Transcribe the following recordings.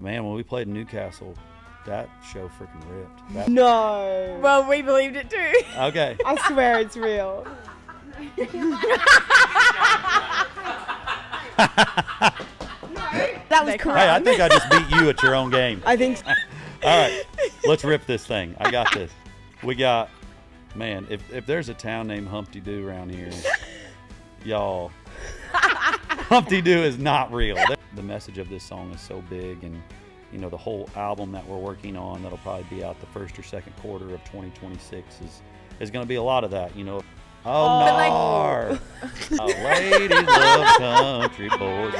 Man, when we played in Newcastle, that show freaking ripped. No. Well, we believed it too. Okay. I swear it's real. That was correct. Hey, I think I just beat you at your own game. I think so. All right, let's rip this thing. I got this. We got, man, if there's a town named Humpty Doo around here, y'all, Humpty Doo is not real. The message of this song is so big, and you know, the whole album that we're working on that'll probably be out the first or second quarter of 2026 is going to be a lot of that, you know. Oh, no. Ladies love country boys.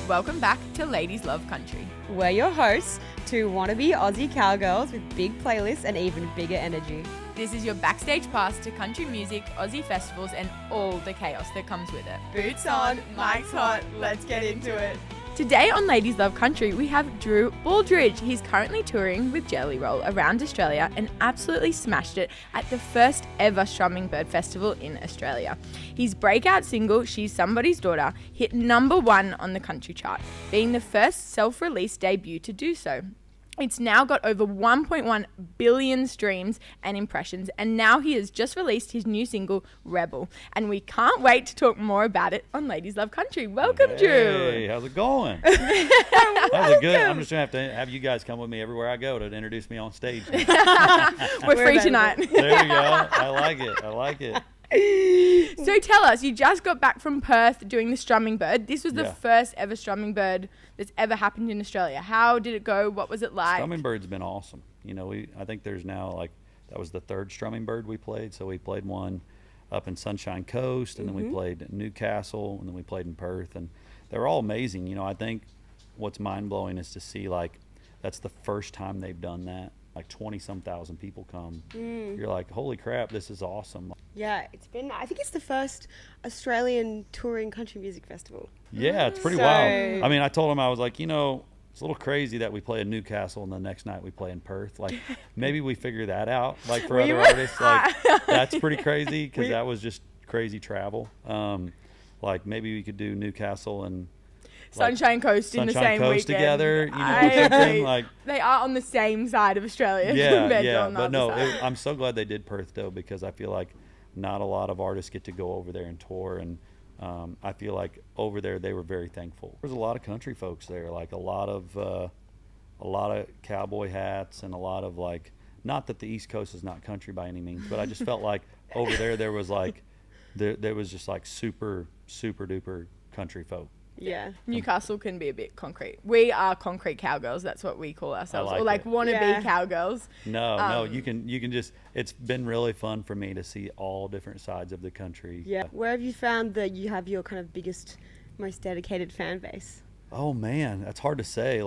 Welcome back to Ladies Love Country. We're your hosts, two wannabe Aussie cowgirls with big playlists and even bigger energy. This is your backstage pass to country music, Aussie festivals, and all the chaos that comes with it. Boots on, mic's hot, let's get into it. Today on Ladies Love Country, we have Drew Baldridge. He's currently touring with Jelly Roll around Australia and absolutely smashed it at the first ever Strummingbird Festival in Australia. His breakout single, She's Somebody's Daughter, hit #1 on the country chart, being the first self-release debut to do so. It's now got over 1.1 billion streams and impressions, and now he has just released his new single, Rebel. And we can't wait to talk more about it on Ladies Love Country. Welcome, Drew. Hey, how's it going? How's it good? I'm just going to have you guys come with me everywhere I go to introduce me on stage. We're free tonight. There you go. I like it. So tell us, you just got back from Perth doing the Strummingbird. This was the first ever Strummingbird that's ever happened in Australia. How did it go? What was it like? Strummingbird's been awesome. You know, I think there's now that was the third Strummingbird we played. So we played one up in Sunshine Coast, and then we played in Newcastle, and then we played in Perth, and they were all amazing. You know, I think what's mind blowing is to see that's the first time they've done that. 20-some thousand people come. You're like, holy crap, this is awesome. Yeah, I think it's the first Australian touring country music festival. Yeah, it's pretty wild. I mean, I told him, I was like, you know, it's a little crazy that we play in Newcastle and the next night we play in Perth. Maybe we figure that out, for other artists. That's pretty crazy, because that was just crazy travel. Maybe we could do Newcastle and Sunshine Coast in the same Coast weekend. Together, something they are on the same side of Australia. Yeah. But no, I'm so glad they did Perth though, because I feel like not a lot of artists get to go over there and tour, and I feel like over there they were very thankful. There's a lot of country folks there, a lot of cowboy hats, and a lot of not that the East Coast is not country by any means, but I just felt like over there was there was just super duper country folk. Yeah, Newcastle can be a bit concrete. We are concrete cowgirls. That's what we call ourselves, or wannabe cowgirls. No, you can just. It's been really fun for me to see all different sides of the country. Yeah, where have you found that you have your kind of biggest, most dedicated fan base? Oh man, that's hard to say.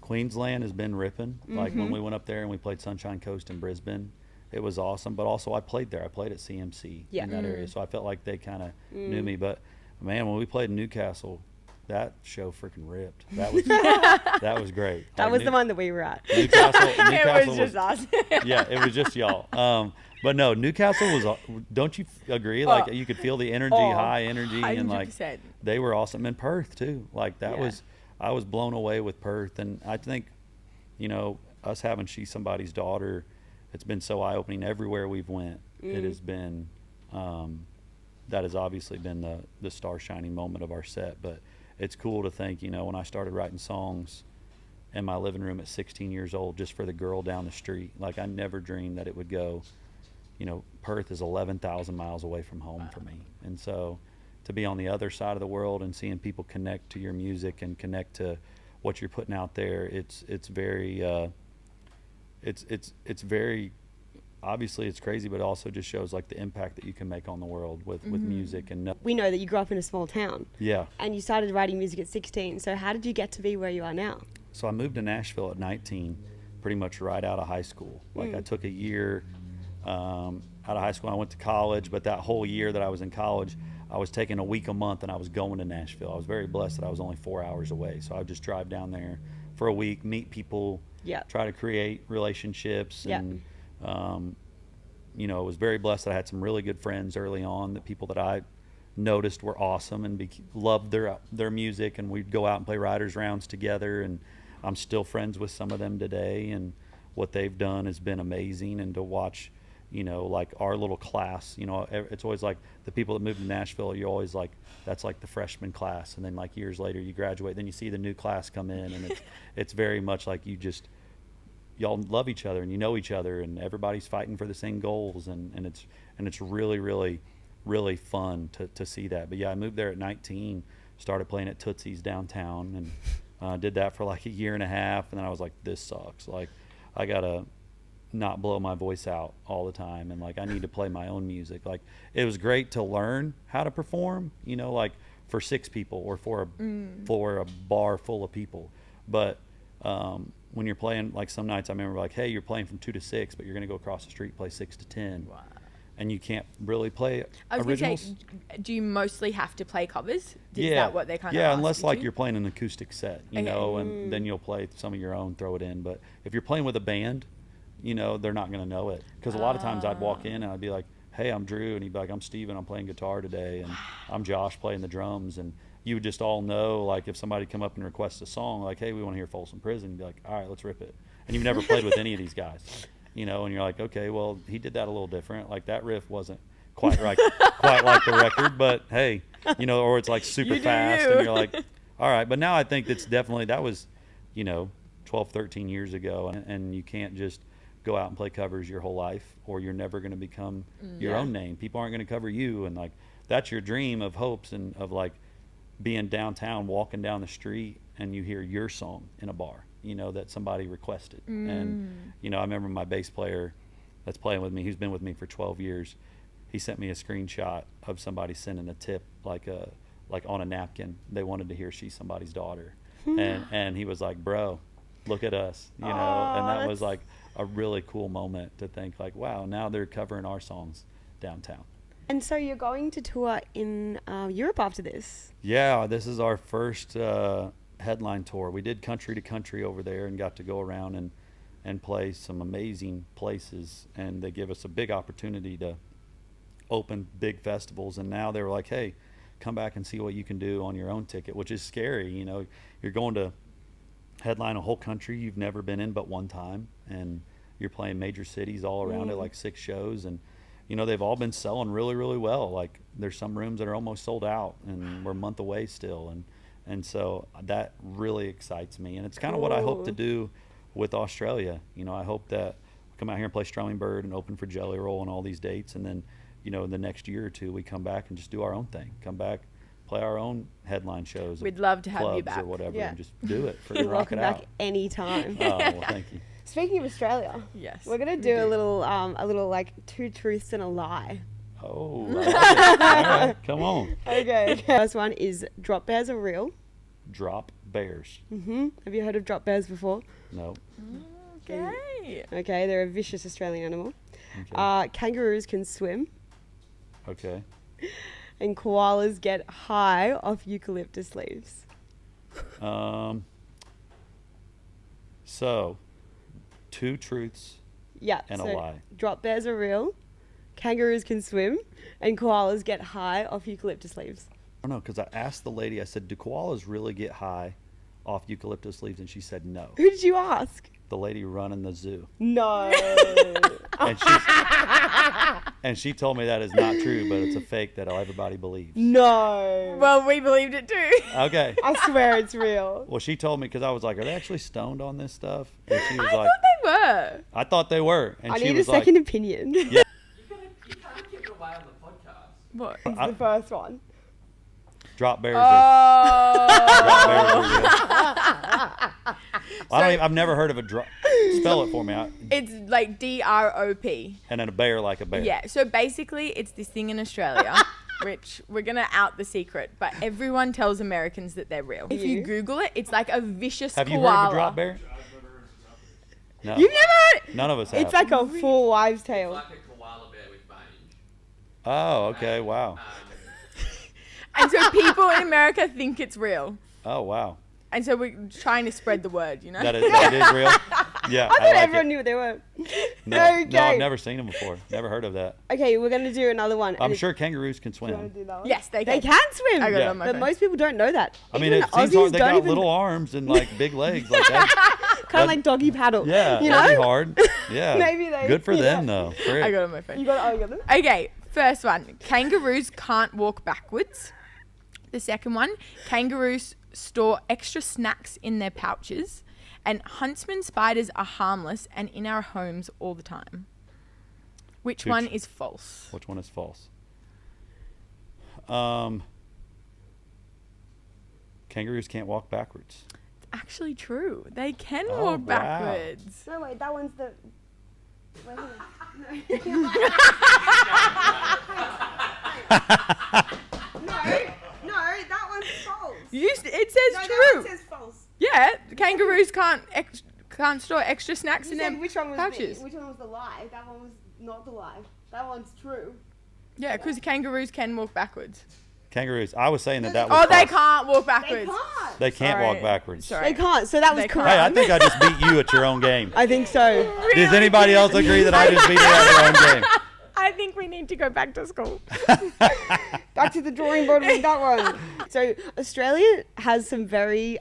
Queensland has been ripping. When we went up there and we played Sunshine Coast in Brisbane, it was awesome. But also I played there. I played at CMC in that area, so I felt like they kind of knew me. But man, when we played in Newcastle, that show freaking ripped. That was great. That was the one that we were at. Newcastle it was just us. Yeah, it was just y'all. But no, Newcastle was. Don't you agree? You could feel the energy, high energy, 100%. and they were awesome. And Perth too. I was blown away with Perth, and I think, you know, us having She's Somebody's Daughter, it's been so eye opening everywhere we've went. It has been. That has obviously been the star shining moment of our set, but it's cool to think, you know, when I started writing songs in my living room at 16 years old just for the girl down the street, I never dreamed that it would go, you know, Perth is 11,000 miles away from home for me. And so to be on the other side of the world and seeing people connect to your music and connect to what you're putting out there, it's very, it's very, obviously it's crazy, but it also just shows the impact that you can make on the world with music. And we know that you grew up in a small town. Yeah. And you started writing music at 16. So how did you get to be where you are now? So I moved to Nashville at 19, pretty much right out of high school. I took a year out of high school. I went to college, but that whole year that I was in college, I was taking a week a month and I was going to Nashville. I was very blessed that I was only 4 hours away. So I would just drive down there for a week, meet people, try to create relationships, and you know, I was very blessed that I had some really good friends early on. The people that I noticed were awesome and loved their music, and we'd go out and play writers rounds together. And I'm still friends with some of them today, and what they've done has been amazing. And to watch, you know, like our little class, you know, it's always like the people that moved to Nashville, you're always like, that's like the freshman class. And then like years later you graduate, then you see the new class come in, and it's very much like y'all love each other and you know each other, and everybody's fighting for the same goals. And it's really, really, really fun to see that. But yeah, I moved there at 19, started playing at Tootsie's downtown, and did that for like a year and a half. And then I was like, this sucks. Like, I gotta not blow my voice out all the time, and like I need to play my own music. Like, it was great to learn how to perform, you know, like for 6 people or for a bar full of people. But when you're playing, like some nights I remember like, hey, you're playing from 2 to 6, but you're gonna go across the street and play 6 to 10. Wow. And you can't really play originals. Say, do you mostly have to play covers? Is Yeah, that what they kind of yeah, ask unless you like to? you're playing an acoustic set, you know, and then you'll play some of your own, throw it in. But if you're playing with a band, you know, they're not going to know it, because a lot of times I'd walk in and I'd be like, hey, I'm Drew, and he'd be like, I'm Steven, I'm playing guitar today, and I'm Josh playing the drums, and you would just all know, like, if somebody come up and requests a song, like, hey, we want to hear Folsom Prison, you'd be like, all right, let's rip it. And you've never played with any of these guys, you know, and you're like, okay, well, he did that a little different. Like, that riff wasn't quite like the record, but hey, you know, or it's like super fast, and you're like, all right. But now I think that was, you know, 12, 13 years ago, and you can't just go out and play covers your whole life, or you're never going to become your own name. People aren't going to cover you, and like that's your dream of hopes, and of like being downtown, walking down the street, and you hear your song in a bar, you know, that somebody requested. And you know, I remember my bass player that's playing with me, who's been with me for 12 years. He sent me a screenshot of somebody sending a tip, like on a napkin. They wanted to hear She's Somebody's Daughter, and he was like, bro, look at us, you know. And that was like a really cool moment to think like, wow, now they're covering our songs downtown. And so you're going to tour in Europe after this? Yeah, this is our first headline tour. We did country to country over there and got to go around and play some amazing places, and they give us a big opportunity to open big festivals. And now they were like, hey, come back and see what you can do on your own ticket, which is scary. You know, you're going to headline a whole country you've never been in but one time, and you're playing major cities all around it, like 6 shows, and you know, they've all been selling really, really well. Like, there's some rooms that are almost sold out, and we're a month away still, and so that really excites me. And it's kind of what I hope to do with Australia. You know, I hope that we come out here and play Strummingbird and open for Jelly Roll and all these dates, and then, you know, in the next year or 2 we come back and just do our own thing, come back, play our own headline shows. We'd love to have you back or whatever, Yeah. and just do it for You're rock welcome it back out. anytime. Oh, well, thank you. Speaking of Australia, Yes, we're gonna do a little like 2 truths and a lie. Oh, I like it. All right, come on. Okay. First one is, drop bears are real. Drop bears. Have you heard of drop bears before? No. Okay. Okay, they're a vicious Australian animal. Okay. Kangaroos can swim, Okay. and koalas get high off eucalyptus leaves. So, 2 truths Yeah. and so a lie. Drop bears are real. Kangaroos can swim, and koalas get high off eucalyptus leaves. I don't know, because I asked the lady, I said, do koalas really get high off eucalyptus leaves? And she said no. Who did you ask? The lady running the zoo. No. And she told me that is not true, but it's a fake that everybody believes. No. Well, we believed it too. Okay. I swear it's real. Well, she told me, because I was like, are they actually stoned on this stuff? And she was I like, thought they were. I thought they were. And I she need a was like, second opinion. Yeah. You can't give it away on the podcast. What? It's the first one. drop bears are... Drop bears are real. I've never heard of a drop. Spell it for me. It's like DROP. And then a bear like a bear. Yeah, so basically it's this thing in Australia, which we're going to out the secret, but everyone tells Americans that they're real. If you Google it, it's like a vicious Have you koala. heard of a drop bear? No. You've never heard? None of us have. It's like a full wives' tale. Like a koala bear with mange. Oh, okay. Wow. And so people in America think it's real. Oh, wow. And so we're trying to spread the word, you know? That is real. Yeah, I thought like everyone it. knew what they were. No, Okay. no, I've never seen them before. Never heard of that. Okay, we're going to do another one. I'm and sure kangaroos can Do you want swim. to do that one? Yes, they They can. can swim. I got it Yeah. on my But phone. most people don't know that. I mean, Even it seems Aussies hard. They don't got even, little arms and like big legs like that. kind of like doggy paddle. Yeah, you that'd be know? hard. Yeah, Maybe they- good for them yeah. though. I Frick. got it on my phone. You got it. Okay, first one. Kangaroos can't walk backwards. The second one. Kangaroos store extra snacks in their pouches. And huntsman spiders are harmless and in our homes all the time. Which Huge. one is false? Which one is false? Kangaroos can't walk backwards. It's actually true. They can Oh, walk wow. backwards. No, wait, that one's the. No, that one's false. It says true. false. Yeah, kangaroos can't store extra snacks in their Which one was pouches. which one was the lie? That one was not the lie. That one's true. Yeah, because kangaroos can walk backwards. Kangaroos. I was saying that was Oh, they false. can't walk They backwards. can't. They can't Sorry. walk backwards. Sorry. They can't. So that was They can't. Hey, I correct. think I just beat you at your own game. I think so. Does anybody else agree that I just beat you at your own game? I think we need to go back to school. Back to the drawing board with that one. So Australia has some very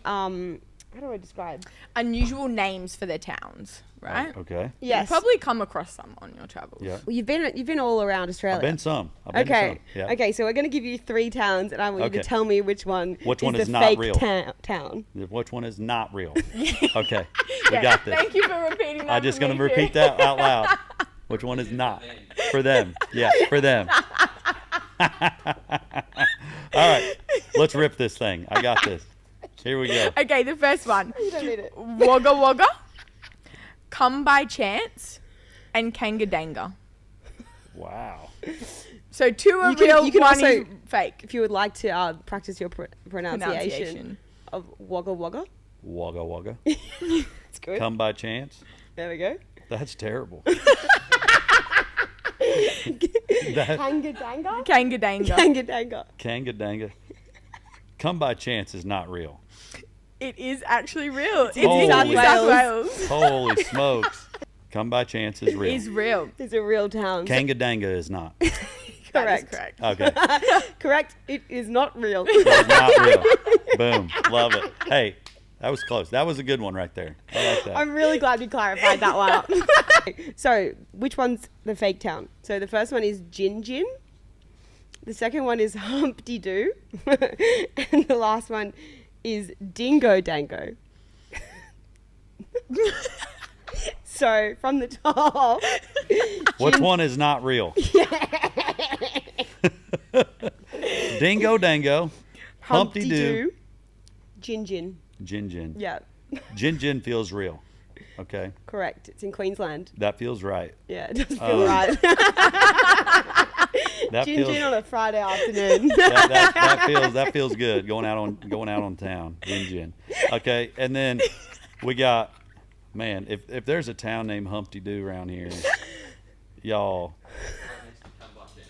how do I describe? Unusual names for their towns, right? Okay. Yes. You've probably come across some on your travels. Yeah. Well, you've been all around Australia. I've been some. I've been to Okay. some. Yeah. Okay. So we're going to give you 3 towns, and I want you Okay. to tell me which one. Which one is is the not fake real? town. Which one is not real? Okay. We Yeah, got this. Thank you for repeating that. I'm just for going me to repeat too. that out loud. Which one is not? For them. Yeah, for them. All right. Let's rip this thing. I got this. Here we go. Okay, the first one. You don't need it. Wagga Wagga, Come by Chance, and Kangadanga. Wow. So 2 are You can- real, you can one also- is fake. If you would like to practice your pronunciation Pronunciation. of Wagga Wagga, Wagga wagga. it's good. Come by chance. There we go. That's terrible. Kangadanga? Kangadanga. Kangadanga. Kangadanga. Come by chance is not real. It is actually real. It's in in South New South Wales. Wales. Holy smokes. Come by chance is real. Is real. It's a real town. Kangadanga is not. That is Correct. correct. Okay. Correct. It is not real. It's not real. Boom. Love it. Hey, that was close. That was a good one right there. I like that. I'm really glad you clarified that one. So, which one's the fake town? So, the first one is Gin Gin. The second one is Humpty Doo. And the last one is Dingo Dango. So, from the top. Which one is not real? Dingo Dango, Humpty Doo, Gin Gin. Gin Gin. Yeah, Gin Gin feels real. Okay, correct. It's in Queensland. that feels right. Yeah, it does feel right. That Gin feels Gin on a Friday afternoon. that feels good. Going out on town. Gin Gin. Okay, and then we got, man, if there's a town named Humpty Doo around here, y'all,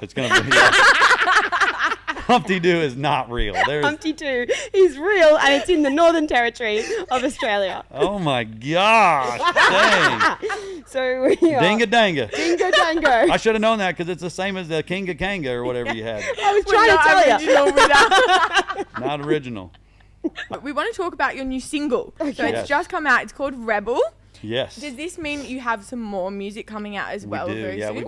it's gonna be. Humpty Doo is not real. There's, Humpty Doo is real, and it's in the Northern Territory of Australia. oh my gosh, dang. So we are Dinga Danga. Dingo Dango. I should have known that because it's the same as the Kinga Kanga or whatever you had. I was trying to tell you. Original winner. Not original. We want to talk about your new single. So Okay. it's Yes. just come out. It's called Rebel. Yes. Does this mean you have some more music coming out as well? We do. Very Yeah, soon? we've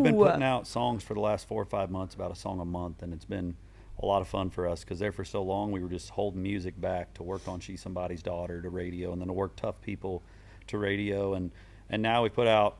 been Ooh. putting out songs for the last 4 or 5 months, about a song a month, and it's been a lot of fun for us because there for so long we were just holding music back to work on She's Somebody's Daughter to radio, and then to work Tough People to radio, and now we put out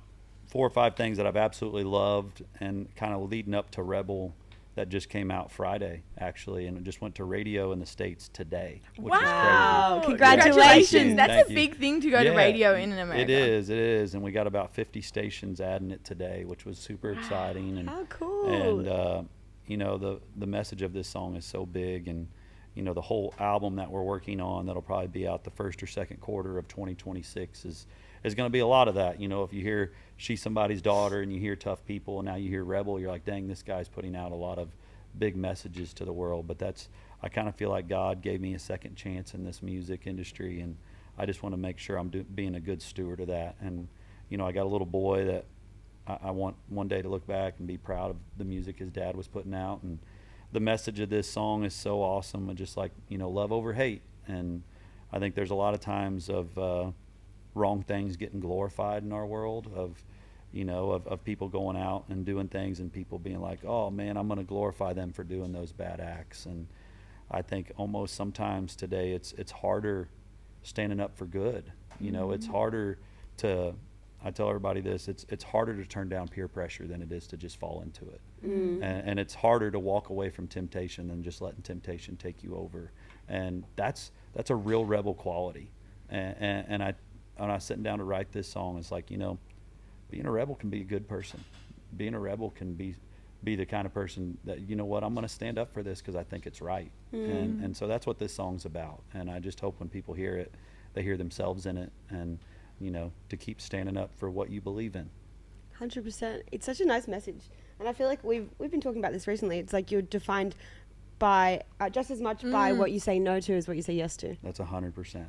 4 or 5 things that I've absolutely loved, and kind of leading up to Rebel that just came out Friday actually, and it just went to radio in the States today, which is crazy. Wow. Congratulations. Congratulations. That's Thank a you. big thing to go to Yeah, radio in America. It is, and we got about 50 stations adding it today, which was super exciting. And How cool. And you know, the message of this song is so big, and you know, the whole album that we're working on that'll probably be out the first or second quarter of 2026 is going to be a lot of that. You know, if you hear She's Somebody's Daughter and you hear Tough People and now you hear Rebel, you're like, dang, this guy's putting out a lot of big messages to the world. But I kind of feel like God gave me a second chance in this music industry, and I just want to make sure I'm being a good steward of that. And, you know, I got a little boy that I want one day to look back and be proud of the music his dad was putting out. And the message of this song is so awesome, and just like, you know, love over hate. And I think there's a lot of times of wrong things getting glorified in our world, of, you know, of people going out and doing things and people being like, oh man, I'm going to glorify them for doing those bad acts. And I think almost sometimes today it's harder standing up for good. You know, it's harder to, I tell everybody this, it's harder to turn down peer pressure than it is to just fall into it. And it's harder to walk away from temptation than just letting temptation take you over. And that's a real rebel quality. And when I was sitting down to write this song, it's like, you know, being a rebel can be a good person. Being a rebel can be the kind of person that, you know what, I'm going to stand up for this because I think it's right. And so that's what this song's about. And I just hope when people hear it, they hear themselves in it, and, you know, to keep standing up for what you believe in. 100%. It's such a nice message. And I feel like we've been talking about this recently. It's like you're defined by just as much by what you say no to as what you say yes to. That's 100%.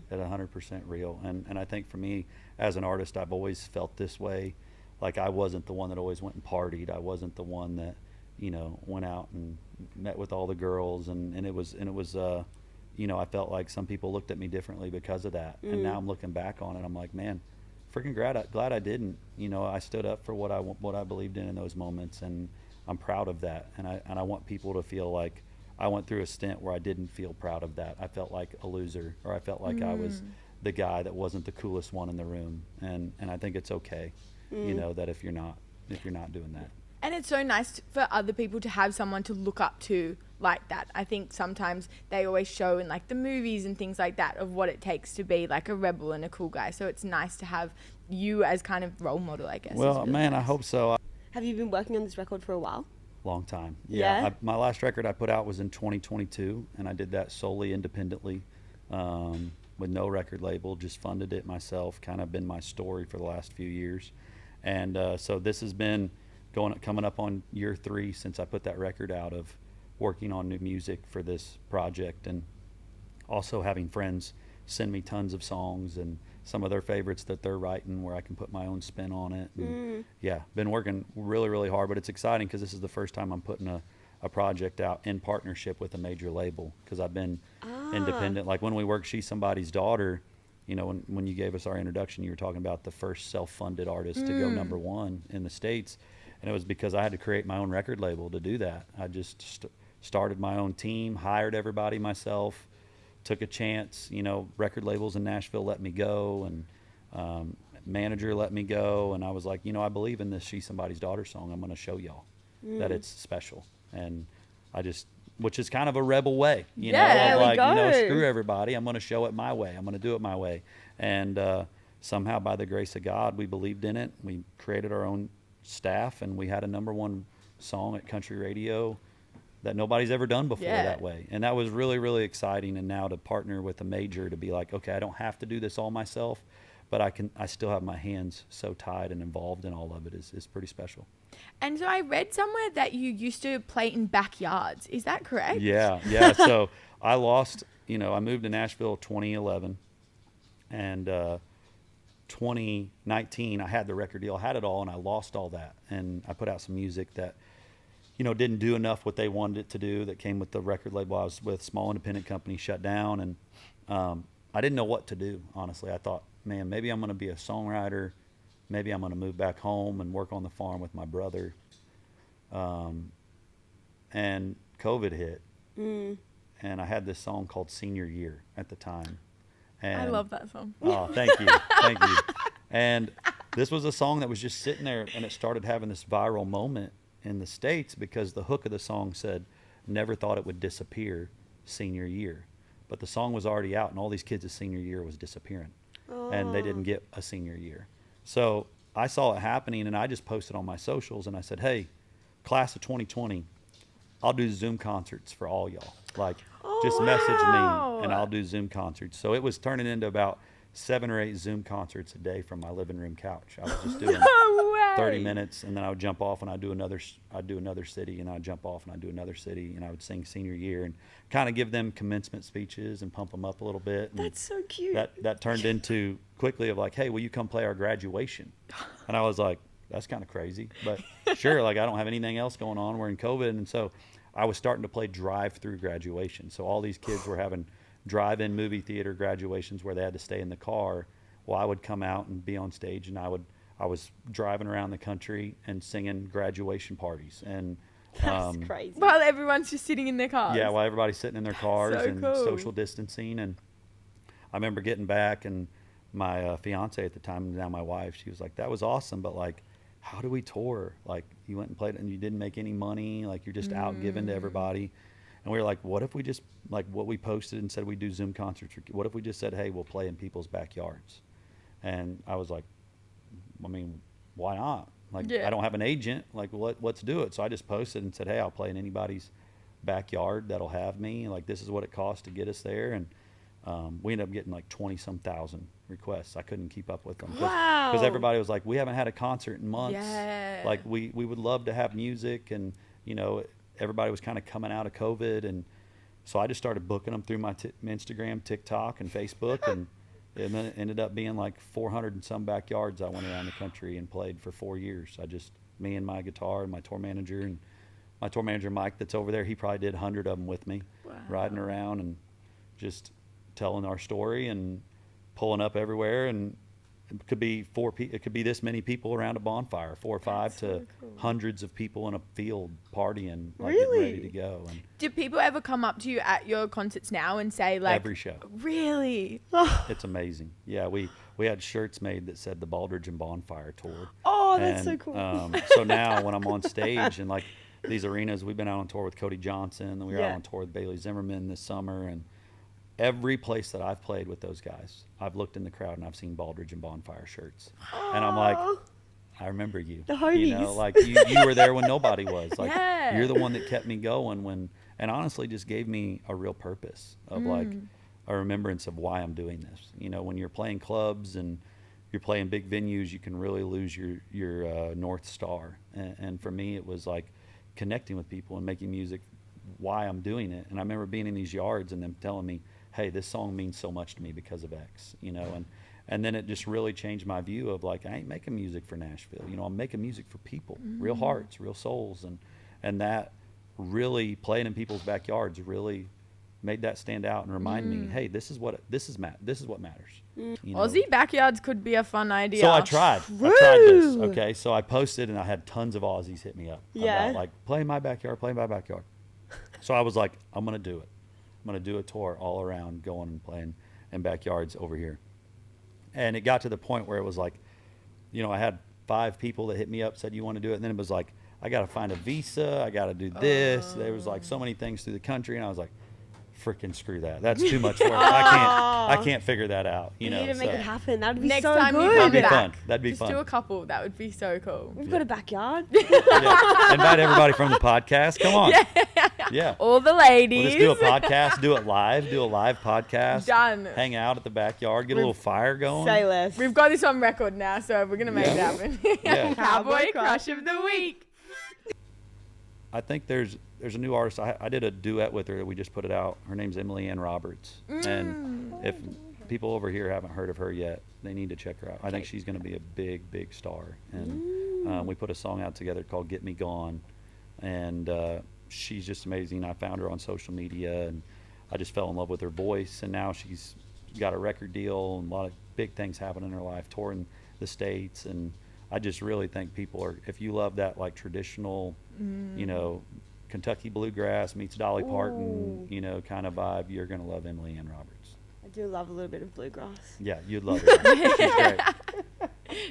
That's 100% real. And I think for me as an artist, I've always felt this way. Like, I wasn't the one that always went and partied. I wasn't the one that, you know, went out and met with all the girls. And it was you know, I felt like some people looked at me differently because of that. And now I'm looking back on it, I'm like, man, freaking glad I didn't. You know, I stood up for what I believed in those moments, and I'm proud of that. And I want people to feel like I went through a stint where I didn't feel proud of that. I felt like a loser, or I felt like I was the guy that wasn't the coolest one in the room. And I think it's okay, you know, that if you're not doing that. And it's so nice for other people to have someone to look up to like that. I think sometimes they always show in like the movies and things like that of what it takes to be like a rebel and a cool guy. So it's nice to have you as kind of role model, I guess. Well, really man, nice. I hope so. Have you been working on this record for a while? Long time. Yeah? My last record I put out was in 2022, and I did that solely independently, with no record label, just funded it myself, kind of been my story for the last few years. And so this has been coming up on year 3 since I put that record out, of working on new music for this project, and also having friends send me tons of songs and some of their favorites that they're writing where I can put my own spin on it. And yeah, been working really, really hard, but it's exciting because this is the first time I'm putting a project out in partnership with a major label, because I've been independent. Like when we worked She's Somebody's Daughter, you know, when you gave us our introduction, you were talking about the first self-funded artist to go #1 in the States. And it was because I had to create my own record label to do that. I just started my own team, hired everybody myself, took a chance. You know, record labels in Nashville let me go, and manager let me go. And I was like, you know, I believe in this She's Somebody's Daughter song. I'm going to show y'all that it's special. And which is kind of a rebel way, you know, of like, you know, screw everybody. I'm going to show it my way. I'm going to do it my way. And somehow, by the grace of God, we believed in it. We created our own staff, and we had a #1 song at country radio that nobody's ever done before that way. And that was really, really exciting. And now to partner with a major, to be like, okay, I don't have to do this all myself, but I still have my hands so tied and involved in all of it is pretty special. And so I read somewhere that you used to play in backyards. Is that correct? Yeah. So I moved to Nashville 2011, and 2019 I had the record deal, I had it all, and I lost all that. And I put out some music that, you know, didn't do enough what they wanted it to do, that came with the record label I was with, small independent company, shut down. And I didn't know what to do, honestly. I thought, man, maybe I'm going to be a songwriter. Maybe I'm going to move back home and work on the farm with my brother. And COVID hit. And I had this song called Senior Year at the time. And I love that song. Oh, thank you. Thank you. And this was a song that was just sitting there, and it started having this viral moment in the States because the hook of the song said, never thought it would disappear, senior year. But the song was already out, and all these kids' senior year was disappearing. And they didn't get a senior year. So I saw it happening, and I just posted on my socials, and I said, hey, class of 2020, I'll do Zoom concerts for all y'all. Like, just message me, and I'll do Zoom concerts. So it was turning into about 7 or 8 Zoom concerts a day from my living room couch. I was just doing No way. 30 minutes, and then I would jump off and I'd do another city, and I'd jump off and I'd do another city, and I would sing senior year and kind of give them commencement speeches and pump them up a little bit. And That's so cute. that turned into quickly of like, hey, will you come play our graduation? And I was like, that's kind of crazy, but sure. Like, I don't have anything else going on. We're in COVID. And so I was starting to play drive-through graduation. So all these kids were having drive-in movie theater graduations where they had to stay in the car. Well, I would come out and be on stage, and I was driving around the country and singing graduation parties. And That's crazy. While everyone's just sitting in their cars. yeah, while everybody's sitting in their cars so and cool. social distancing. And I remember getting back, and my fiance at the time, now my wife, she was like, that was awesome, but like, how do we tour? Like, you went and played and you didn't make any money. Like, you're just out giving to everybody. And we were like, what if we just, like what we posted and said we do Zoom concerts? What if we just said, hey, we'll play in people's backyards? And I was like, I mean, why not? Like, Yeah. I don't have an agent. Like, let's do it. So I just posted and said, hey, I'll play in anybody's backyard that'll have me. Like, this is what it costs to get us there. And we ended up getting like 20-some thousand requests. I couldn't keep up with them. Wow. Because everybody was like, we haven't had a concert in months. Yeah. Like, we would love to have music. And, you know, everybody was kind of coming out of COVID. And so I just started booking them through my Instagram, TikTok, and Facebook. And then it ended up being like 400 and some backyards I went around the country and played for 4 years. Me and my guitar and my tour manager. And my tour manager, Mike, that's over there, he probably did 100 of them with me. Wow. Riding around and just telling our story and pulling up everywhere. And it could be it could be this many people around a bonfire, 4 or 5 That's to so cool. hundreds of people in a field partying, like Really? getting ready to go. And Do people ever come up to you at your concerts now and say like, every show, really? it's amazing. Yeah, we had shirts made that said the Baldridge Bonfire Tour. Oh, that's so And, cool. So now when I'm on stage and like these arenas, we've been out on tour with Cody Johnson, and we were out Yeah. on tour with Bailey Zimmerman this summer, and every place that I've played with those guys, I've looked in the crowd and I've seen Baldridge and Bonfire shirts, and I'm like, Aw. I remember you. The You know, homies. like you were there when nobody was. Like, Yeah. you're the one that kept me going and honestly just gave me a real purpose of like a remembrance of why I'm doing this. You know, when you're playing clubs and you're playing big venues, you can really lose your North Star. And for me, it was like connecting with people and making music why I'm doing it. And I remember being in these yards and them telling me, hey, this song means so much to me because of X, you know, and then it just really changed my view of like, I ain't making music for Nashville. You know, I'm making music for people, real hearts, real souls. And that really playing in people's backyards really made that stand out and remind me, hey, this is what matters. You know? Aussie backyards could be a fun idea. So I tried this. True. Okay. So I posted and I had tons of Aussies hit me up. Yeah. About like, play in my backyard. So I was like, I'm going to do it. I'm going to do a tour all around, going and playing in backyards over here. And it got to the point where it was like, you know, I had 5 people that hit me up, said, you want to do it? And then it was like, I got to find a visa. I got to do this. There was like so many things through the country. And I was like, freaking screw that. That's too much work. I can't figure that out. You know, need to make so it happen. That'd be Next so time you good. come that'd be back, fun. That'd be just fun. do a couple. That would be so cool. We've got a backyard. Yeah. Invite everybody from the podcast. Come on. Yeah. All the We'll ladies. just do a podcast, do a live podcast. Done. Hang out at the backyard, get a little fire going. Say less. We've got this on record now, so we're gonna make it happen. Yeah. Cowboy Crush of the Week. I think there's a new artist. I did a duet with her. We just put it out. Her name's Emily Ann Roberts. And if people over here haven't heard of her yet, they need to check her out. I think she's going to be a big star. And we put a song out together called Get Me Gone. And she's just amazing. I found her on social media, and I just fell in love with her voice. And now she's got a record deal and a lot of big things happening in her life, touring the States. And I just really think people are, if you love that like traditional, you know, Kentucky bluegrass meets Dolly Parton, you know, kind of vibe, you're going to love Emily Ann Roberts. I do love a little bit of bluegrass. Yeah, you'd love her. She's great.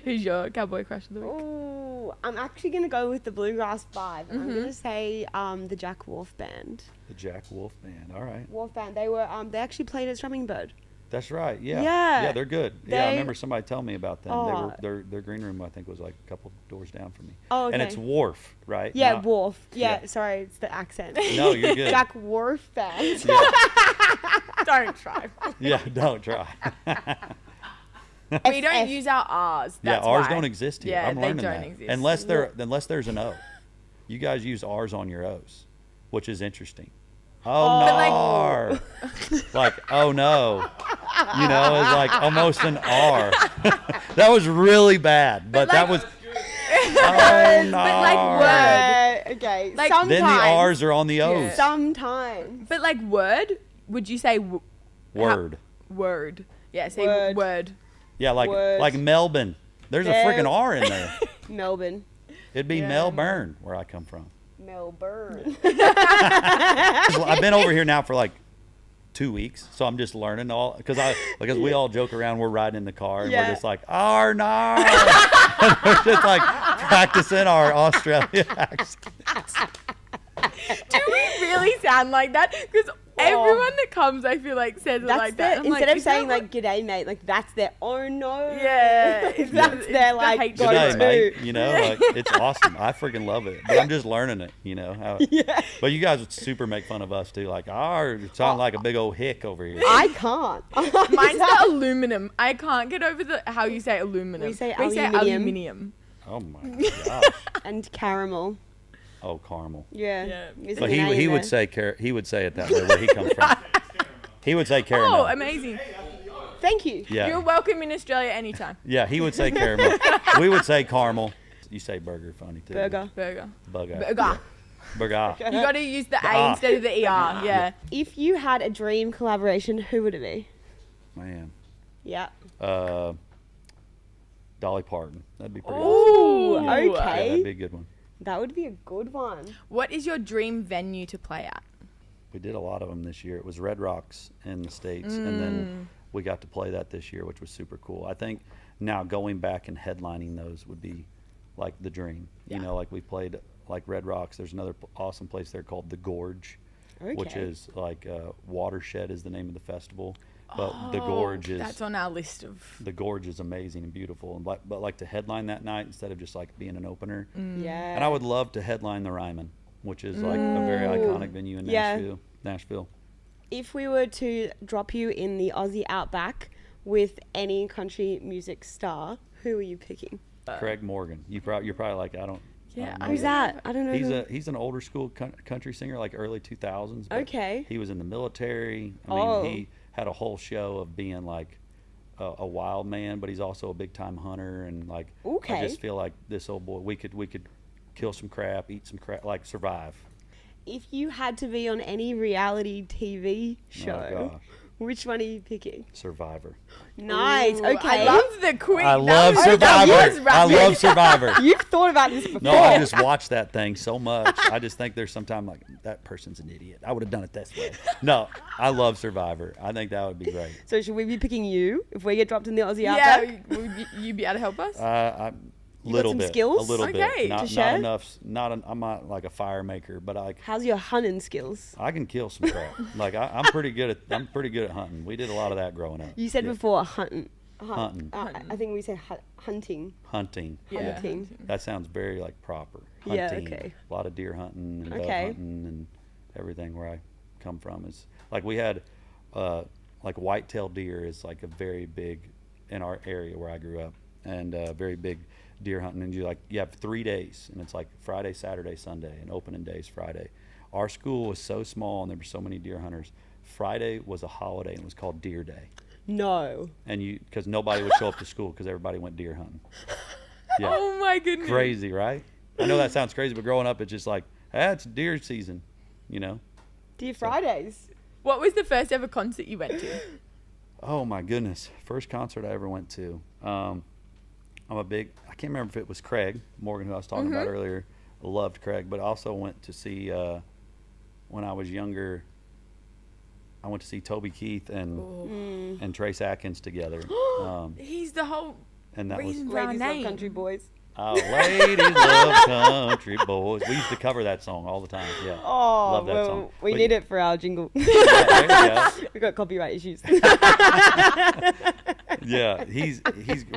Who's your Cowboy Crush of the Week? Oh, I'm actually going to go with the bluegrass vibe. I'm going to say the Jack Wolf Band. The Jack Wolf Band. All right. Wolf Band. They were they actually played at Strummingbird. That's right. Yeah. Yeah. Yeah, they're good. Yeah, I They- remember somebody telling me about them. Oh. Their green room, I think, was like a couple doors down from me. Oh, And okay. it's Wharf, right? Yeah, Not- Wolf. Yeah, yeah. sorry, it's the accent. No, you're good. Jack Wolf Band. Yeah. Don't try. Yeah, don't try. We don't use our R's. Yeah, That's R's why. don't exist here. Yeah, I'm they learning don't that. exist. Unless there's an O. You guys use R's on your O's, which is interesting. Oh, no. Like, oh no. You know, it's like almost an R. That was really bad, but that was. Oh no. But like word. Okay. Like- Sometimes. Then the R's are on the O's. Yeah. Sometimes. But like word, would you say Word. word? Yeah, say Word. word. Yeah, like Word. Melbourne. There's a freaking R in there. Melbourne. It'd be Yeah, Melbourne, where I come from. Melbourne. I've been over here now for like 2 weeks, so I'm just learning all because we all joke around. We're riding in the car and we're Yeah. just like R no. We're just like practicing our Australian accent. Do we really sound like that? Because everyone that comes, I feel like, says it That's like that. I'm instead like, of is saying that like "G'day, mate," like that's their "Oh no." Yeah, That's their like go G'day, to. mate. You know, like it's awesome. I freaking love it. But I'm just learning it. You know how. Yeah. But you guys would super make fun of us too. Like, you sound like a big old hick over here. I can't. Mine's the aluminum. I can't get over how you say aluminum. We say aluminium. Oh my gosh. And caramel. Oh, caramel. Yeah. Yeah. Missing But an A he in would there. say he would say it that way where he comes from. He would say caramel. Oh, amazing. Thank you. Yeah. You're welcome in Australia anytime. Yeah, he would say caramel. We would say caramel. You say burger funny too. Burger. Burger. Burger. Burger. Burger. You got to use the A Ah. instead of the ER. Yeah. If you had a dream collaboration, who would it be? Man. Yeah. Dolly Parton. That'd be pretty Ooh, awesome. okay. Yeah, that'd be a good one. That would be a good one. What is your dream venue to play at? We did a lot of them this year. It was Red Rocks in the States, and then we got to play that this year, which was super cool. I think now going back and headlining those would be like the dream. You know, like we played like Red Rocks. There's another awesome place there called The Gorge, which Okay. is like Watershed is the name of the festival. But the Gorge is That's on our list of. the Gorge is amazing and beautiful. And but like to headline that night instead of just like being an opener. Yeah. And I would love to headline the Ryman, which is like a very iconic venue in Yeah. Nashville. If we were to drop you in the Aussie outback with any country music star, who are you picking? Craig Morgan. You're probably like I don't. Yeah, I don't know Who's that? I don't know. He's an older school country singer, like early 2000s. but Okay. He was in the military. I mean, he had a whole show of being like a wild man, but he's also a big time hunter. And like, Okay. I just feel like this old boy, we could kill some crap, eat some crap, like survive. If you had to be on any reality TV show, gosh. which one are you picking? Survivor. Nice. Ooh, Okay. I love the quick. I that love was- Survivor. that was I rapid. love Survivor. You've thought about this before. No, I just watched that thing so much. I just think there's sometimes like that person's an idiot. I would have done it this way. No, I love Survivor. I think that would be great. So should we be picking you if we get dropped in the Aussie Yeah, outback? would you be able to help us? got Little some bit, skills? a little Okay, bit, to not share? enough. I'm not like a fire maker, but How's your hunting skills? I can kill some crap. Like I'm pretty good at hunting. We did a lot of that growing up. You said Yeah. before hunting. Hunting. I think we said hunting. Hunting. Yeah. Hunting. That sounds very like proper. Hunting. Yeah, okay. A lot of deer hunting and dove Okay. hunting and everything where I come from is like we had like whitetail deer is like a very big in our area where I grew up, and very big deer hunting. And you have 3 days, and it's like Friday, Saturday, Sunday, and opening days Friday. Our school was so small and there were so many deer hunters. Friday was a holiday and it was called Deer Day. No. And because nobody would show up to school because everybody went deer hunting. Yeah. Oh my goodness. Crazy, right? I know that sounds crazy, but growing up, it's just like, it's deer season, you know? Dear Fridays. What was the first ever concert you went to? Oh my goodness. First concert I ever went to. I can't remember if it was Craig Morgan, who I was talking about earlier. I loved Craig, but I also went to see, when I was younger, I went to see Toby Keith and Trace Atkins together. He's the whole And that was, reason for our Ladies love name. country boys. ladies love country boys. We used to cover that song all the time. Yeah. Oh, Love that well, song. we But need it for our jingle. yeah. We've got copyright issues. Yeah,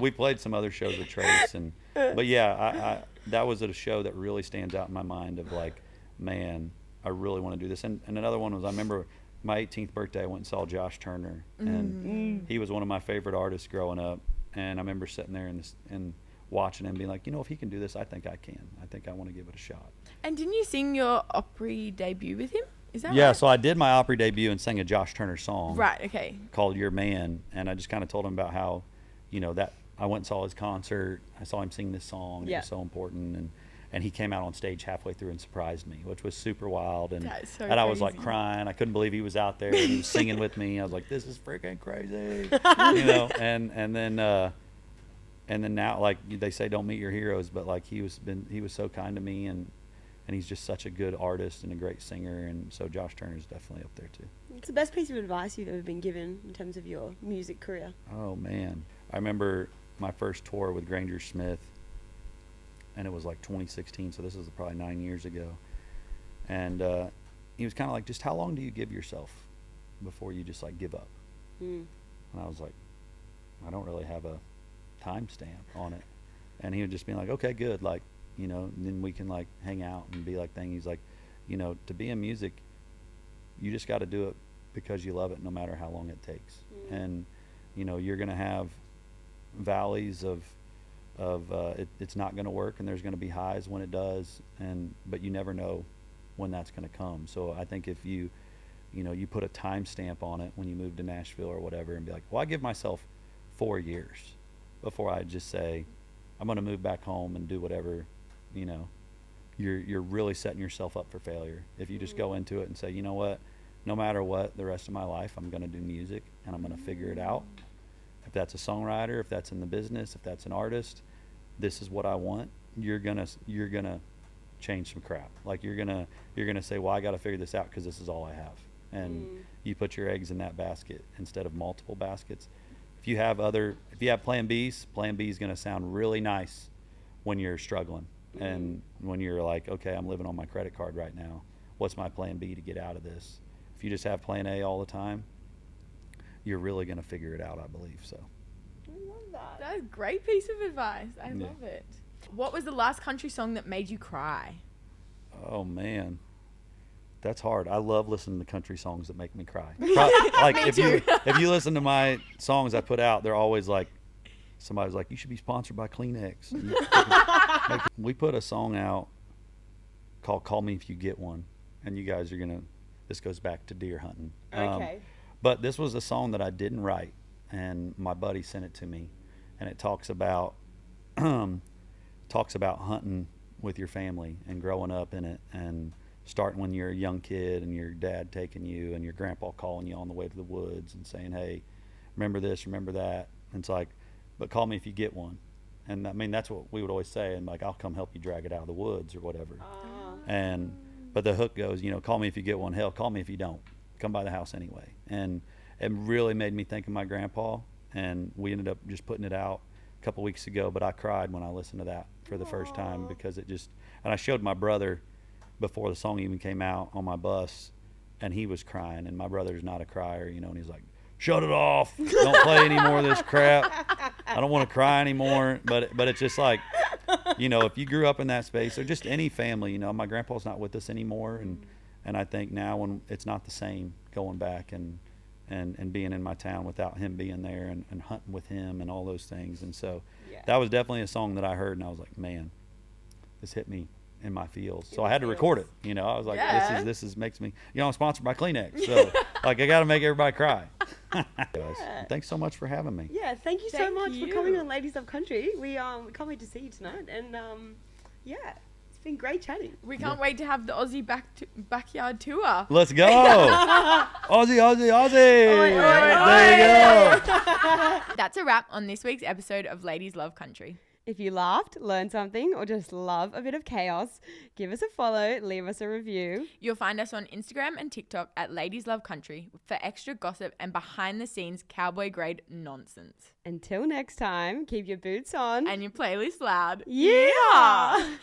we played some other shows with Trace, but yeah, I that was a show that really stands out in my mind of like, man, I really want to do this. And another one was, I remember my 18th birthday, I went and saw Josh Turner, and he was one of my favorite artists growing up, And I remember sitting there and watching him, being like, you know, if he can do this, I think I can. I think I want to give it a shot. And didn't you sing your Opry debut with him? Is that Yeah, right? so I did my Opry debut and sang a Josh Turner song. Right, okay. Called Your Man, and I just kind of told him about how, you know, that I went and saw his concert. I saw him sing this song. Yeah. It was so important, and he came out on stage halfway through and surprised me, which was super wild. And That's so I was like crazy. crying. I couldn't believe he was out there and he was singing with me. I was like, this is freaking crazy, you know. And then now, like they say, don't meet your heroes, but like he was so kind to me, and he's just such a good artist and a great singer, and so Josh Turner's definitely up there too. It's the best piece of advice you've ever been given in terms of your music career. Oh man, I remember my first tour with Granger Smith, and it was like 2016, so this is probably 9 years ago. And he was kind of like, just how long do you give yourself before you just like give up? And I was like, I don't really have a time stamp on it. And he would just be like, okay, good, like, you know, and then we can like hang out and be like thing. He's like, you know, to be in music, you just got to do it because you love it, no matter how long it takes. And you know, you're gonna have valleys of it's not going to work, and there's going to be highs when it does, but you never know when that's going to come. So I think if you put a time stamp on it when you move to Nashville or whatever, and be like, well, I give myself 4 years before I just say I'm going to move back home and do whatever, you know, you're really setting yourself up for failure if you just go into it and say, you know what, no matter what, the rest of my life I'm going to do music and I'm going to figure it out. If that's a songwriter, if that's in the business, if that's an artist, this is what I want. You're gonna change some crap. Like you're gonna say, well, I got to figure this out because this is all I have. And you put your eggs in that basket instead of multiple baskets. If you have plan B's, plan B is gonna sound really nice when you're struggling and when you're like, okay, I'm living on my credit card right now. What's my plan B to get out of this? If you just have plan A all the time, you're really going to figure it out, I believe. So I love that. That's a great piece of advice. I love it. What was the last country song that made you cry? Oh man, that's hard. I love listening to country songs that make me cry. Like if you listen to my songs I put out, they're always like, somebody's like, you should be sponsored by Kleenex. We put a song out called Call Me If You Get One, and you guys are gonna, this goes back to deer hunting. Okay. But this was a song that I didn't write, and my buddy sent it to me, and it talks about hunting with your family and growing up in it, and starting when you're a young kid and your dad taking you and your grandpa calling you on the way to the woods and saying, hey, remember this, remember that. And it's like, but call me if you get one. And I mean, that's what we would always say, and like, I'll come help you drag it out of the woods or whatever. But the hook goes, you know, call me if you get one, hell, call me if you don't. Come by the house anyway. And it really made me think of my grandpa, and we ended up just putting it out a couple weeks ago, but I cried when I listened to that for the first time, because it just, and I showed my brother before the song even came out on my bus, and he was crying, and my brother's not a crier, you know, and he's like, shut it off, don't play any more of this crap, I don't want to cry anymore. But it's just like, you know, if you grew up in that space, or just any family, you know, my grandpa's not with us anymore, and I think now when it's not the same going back and being in my town without him being there, and hunting with him and all those things. And so that was definitely a song that I heard, and I was like, man, this hit me in my feels. So I had to record it. You know, I was like, this is makes me, you know, I'm sponsored by Kleenex. So like, I got to make everybody cry. Thanks so much for having me. Yeah, thank you so much for coming on Ladies of Country. We can't wait to see you tonight. And it's been great chatting. We can't wait to have the Aussie backyard tour. Let's go. Aussie, Aussie, Aussie. There you go. That's a wrap on this week's episode of Ladies Love Country. If you laughed, learned something, or just love a bit of chaos, give us a follow, leave us a review. You'll find us on Instagram and TikTok at Ladies Love Country for extra gossip and behind the scenes cowboy grade nonsense. Until next time, keep your boots on And your playlist loud. Yeah.